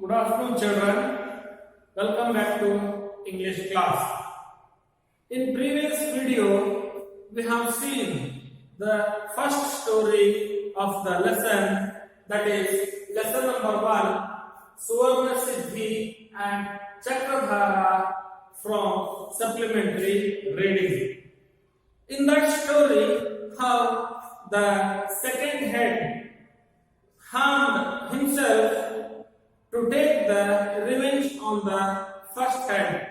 Good afternoon, children. Welcome back to English class. In previous video, we have seen the first story of the lesson, that is lesson number 1, Suvarnasiddhi and Chakradhara from Supplementary reading. In that story, how the second head harmed himself to take the revenge on the first head.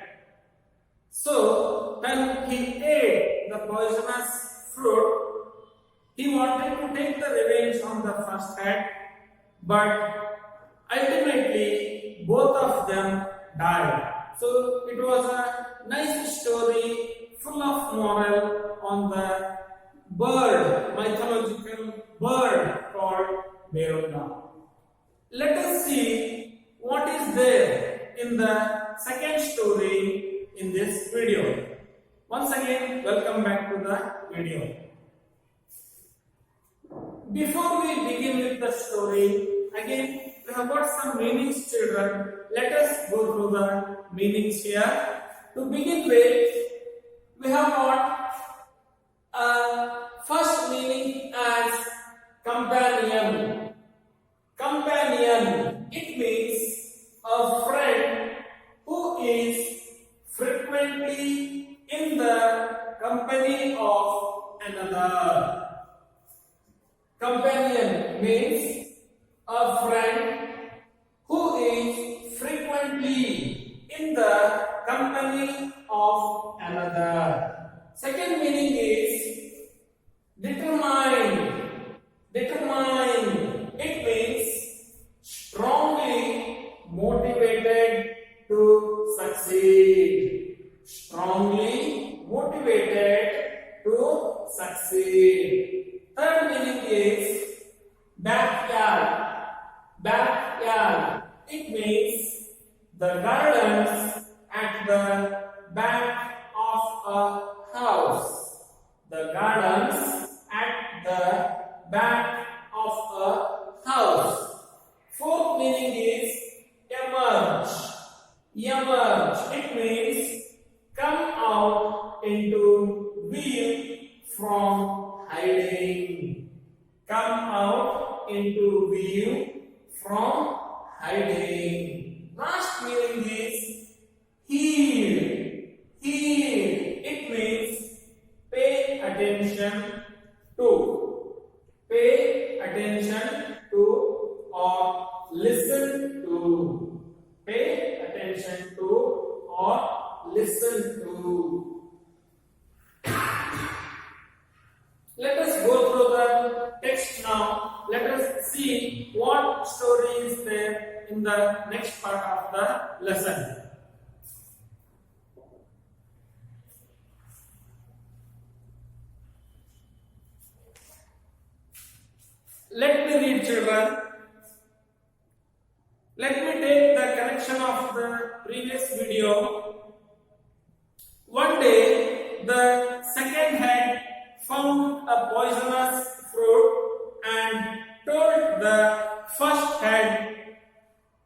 So, when he ate the poisonous fruit, he wanted to take the revenge on the first head, but ultimately both of them died. So, it was a nice story full of moral on the bird, mythological bird called Berunda. Let us see what is there in the second story in this video. Once again, welcome back to the video. Before we begin with the story, again we have got some meanings, children. Let us go through the meanings here. To begin with, we have got first meaning as companion. Companion, it means a friend who is frequently in the company of another. Companion means a friend who is frequently in the company of another. Second meaning is determined. Determined. It means strongly motivated to succeed. Strongly motivated to succeed. Third meaning is backyard. Backyard. It means the gardens at the back of a house. The gardens at the back of a house. Fourth meaning is emerge. Emerge. It means come out into view from hiding. Come out into view from hiding. Last meaning is heed. Heed. It means pay attention to. Pay attention to or listen to. Pay attention to or listen to. Let us go through the text now. Let us see what story is there in the next part of the lesson. Let me read, children. Let me take the connection of the previous video. One day, the second head found a poisonous fruit and told the first head,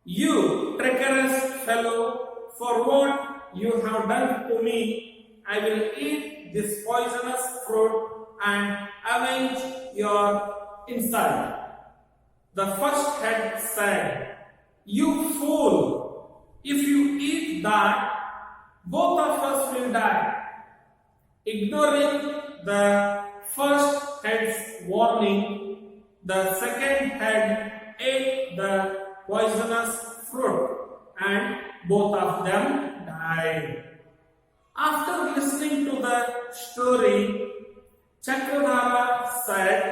"You treacherous fellow, for what you have done to me, I will eat this poisonous fruit and avenge your insult." The first head said, "You fool, if you eat that, both of us will die." Ignoring the first head's warning, the second head ate the poisonous fruit and both of them died. After listening to the story, Chakradhara said,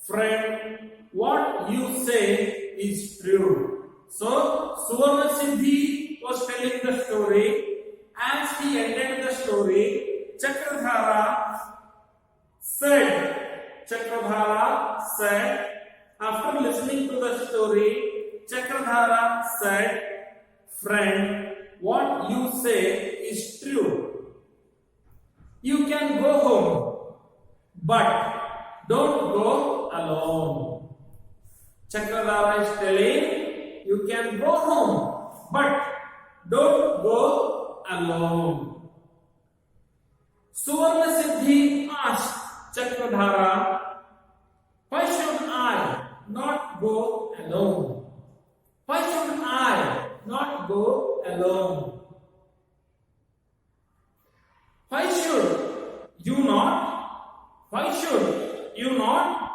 "Friend, what you say is true." So, Suvarnasiddhi was telling the story. As he ended the story, Chakradhara said, after listening to the story, Chakradhara said, "Friend, what you say is true. You can go home, but don't go alone." Chakradhara is telling, you can go home, but don't go alone. Suvarnasiddhi asked Chakradhara, why should I not go alone? Why should I not go alone? Why should you not? Why should you not?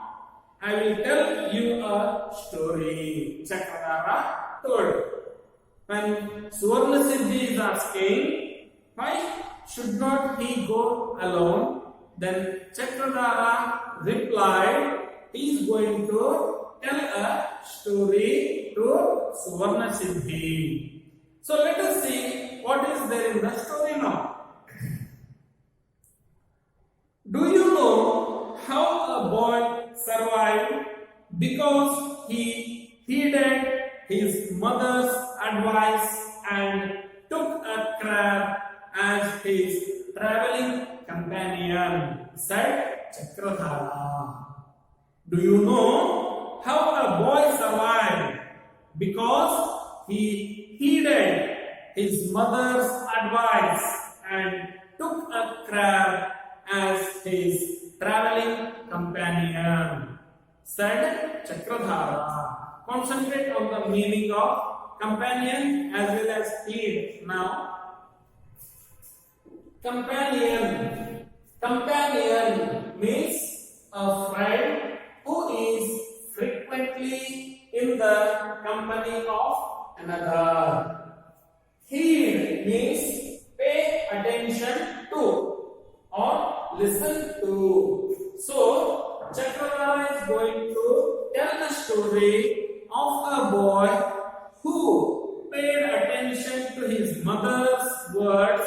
I will tell you a story. Chakradhara told. When Suvarnasiddhi is asking, why should not he go alone? Then Chakradhara replied, he is going to tell a story to Suvarnasiddhi. So let us see what is there in the story now. Do you know how a boy survived? Because he heeded his mother's advice and took a crab as his traveling companion, said Chakradhara. Do you know how a boy survived? Because he heeded his mother's advice and took a crab as his traveling companion, said Chakradhara. Concentrate on the meaning of companion as well as heed now. Companion. Companion means a friend who is frequently in the company of another. Heed means pay attention to or listen to. So, Chakradhara is going to tell the story of a boy who paid attention to his mother's words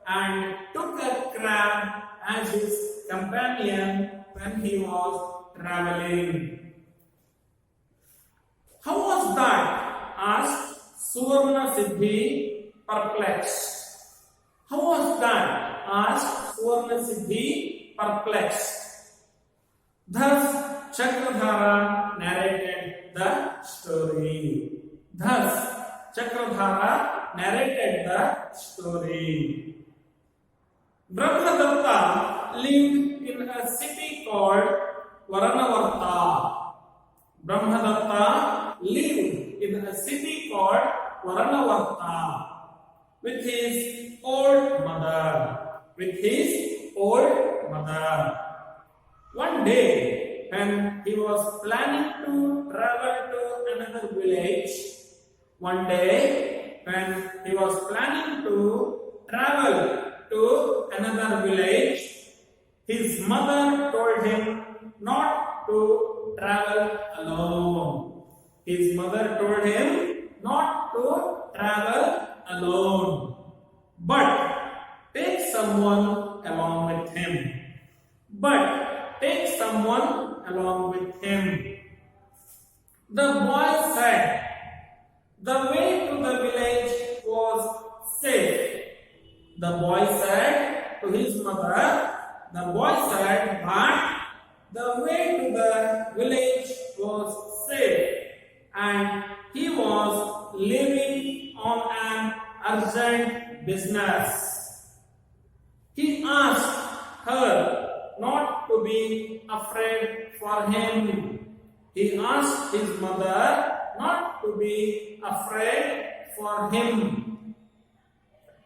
and took a crab as his companion when he was traveling. How was that? Asked Suvarnasiddhi, perplexed. How was that? Asked Suvarnasiddhi, perplexed. Thus Chakradhara narrated the story. Thus Chakradhara narrated the story. Brahmadatta lived in a city called Varanavarta. Brahmadatta lived in a city called Varanavarta with his old mother. With his old mother. One day, when he was planning to travel to another village, his mother told him not to travel alone. His mother told him not to travel alone, but take someone along with him. The boy said, the way to the village was safe. The boy said to his mother, but the way to the village was safe and he was leaving on an urgent business. He asked her not to be afraid for him. He asked his mother not to be afraid for him.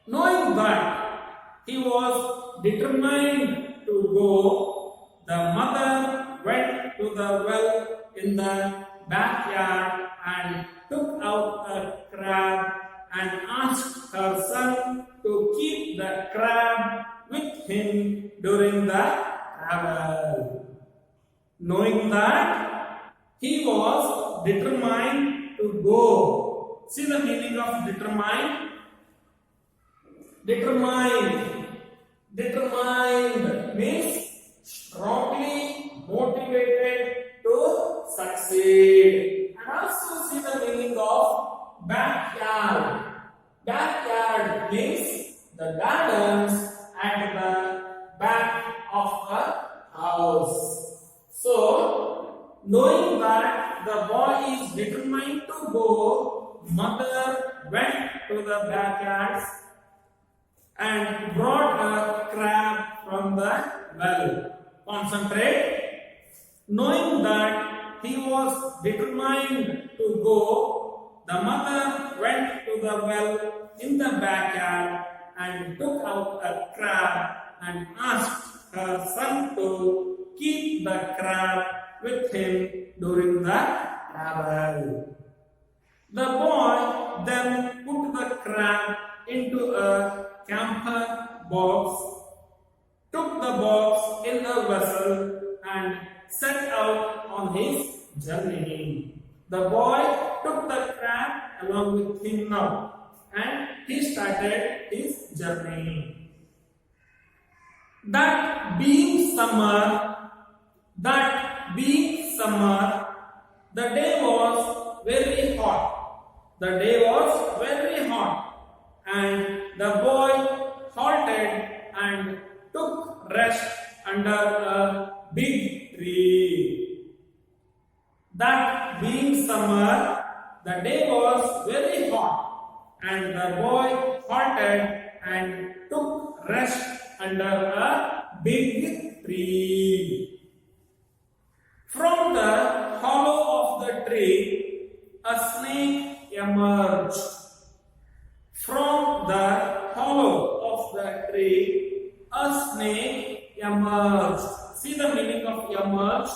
Knowing that he was determined to go, the mother went to the well in the backyard and took out a crab and asked her son to keep the crab with him during the travel. Knowing that he was determined to go. See the meaning of determined? Determined means strongly motivated to succeed. And also see the meaning of backyard. Backyard means the gardens at the back of a house. So, knowing that the boy is determined to go, mother went to the backyard and brought a crab from the well. Concentrate. Knowing that he was determined to go, the mother went to the well in the backyard and took out a crab and asked her son to keep the crab with him during the travel. The boy then put the crab into a camphor box, took the box in a vessel and set out on his journey. The boy took the crab along with him now and he started his journey. That being summer, the day was very hot. The day was very hot, and the boy halted and took rest under a big tree. That being summer, the day was very hot, and the boy halted and took rest under a big tree. From the hollow of the tree, a snake emerged. From the hollow of the tree, a snake emerged. See the meaning of emerge?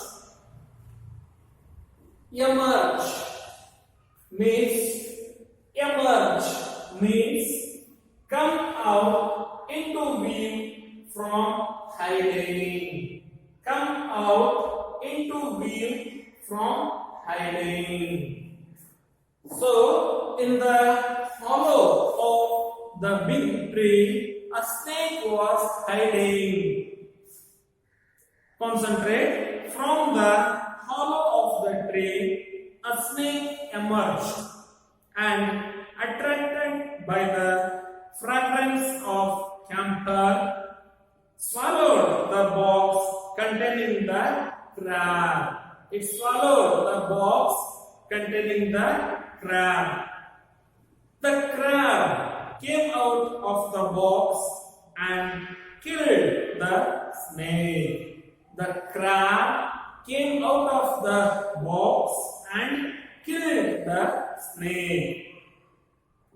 Emerge means come out into view from hiding. Come out into view from hiding. So, in the hollow of the big tree, a snake was hiding. Concentrate. From the hollow of the tree, a snake emerged and, attracted by the fragrance of camphor, swallowed the box containing the crab. It swallowed the box containing the crab. The crab came out of the box and killed the snake. The crab came out of the box and killed the snake.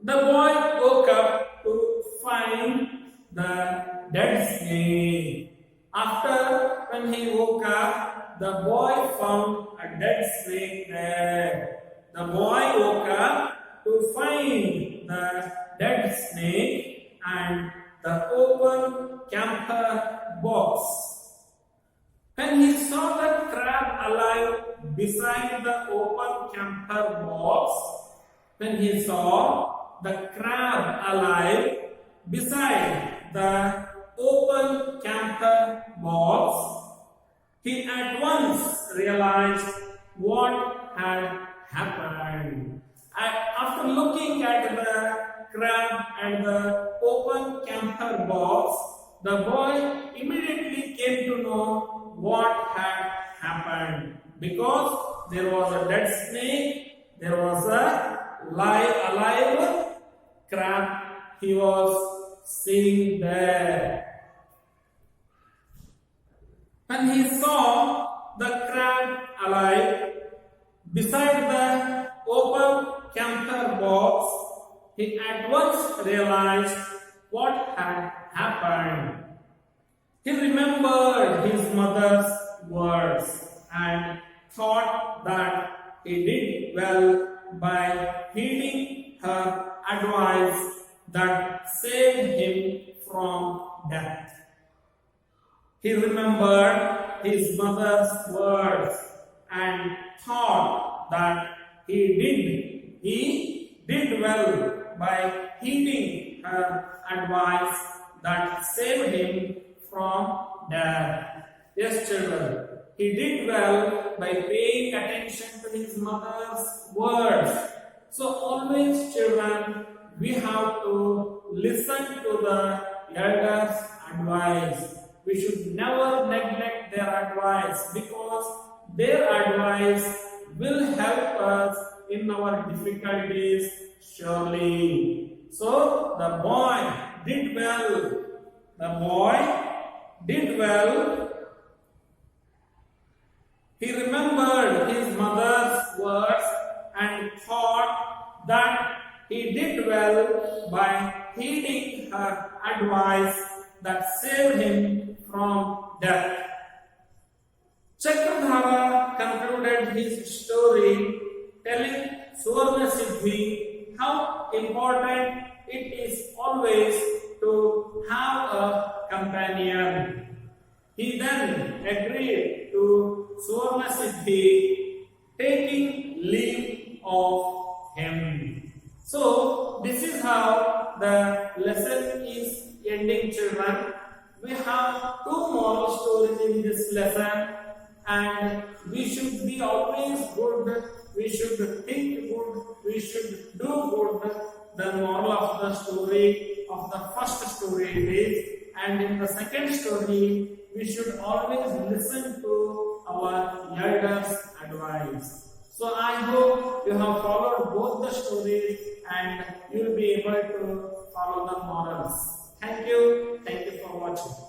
The boy woke up to find the dead snake. After, when he woke up, the boy found a dead snake there. The boy woke up to find the dead snake and the open camphor box. When he saw the crab alive beside the open camphor box, when he saw the crab alive beside the open camphor box, he at once realized what had happened. After looking at the crab and the open camphor box, the boy immediately came to know what had happened. Because there was a dead snake, there was a alive crab he was seeing there. When he saw the crab alive beside the open camphor box, he at once realized what had happened. He remembered his mother's words and thought that he did well by heeding her advice that saved him from death. He remembered his mother's words and thought that he did well by heeding her advice that saved him from death. Yes, children, he did well by paying attention to his mother's words. So always, children, we have to listen to the elders' advice. We should never neglect their advice because their advice will help us in our difficulties surely. So the boy did well. The boy did well. He remembered his mother's words and thought that he did well by heeding her advice that saved him from death. Chakradhara concluded his story telling Suvarnasiddhi how important it is always to have a companion. He then agreed to Suvarnasiddhi taking leave of him. So this is how the lesson is ending, children. We have two moral stories in this lesson, and we should be always good, we should think good, we should do good. The moral of the story of the first story is, and in the second story we should always listen to our elders' advice. So I hope you have followed both the stories and you will be able to follow the morals. Thank you for watching.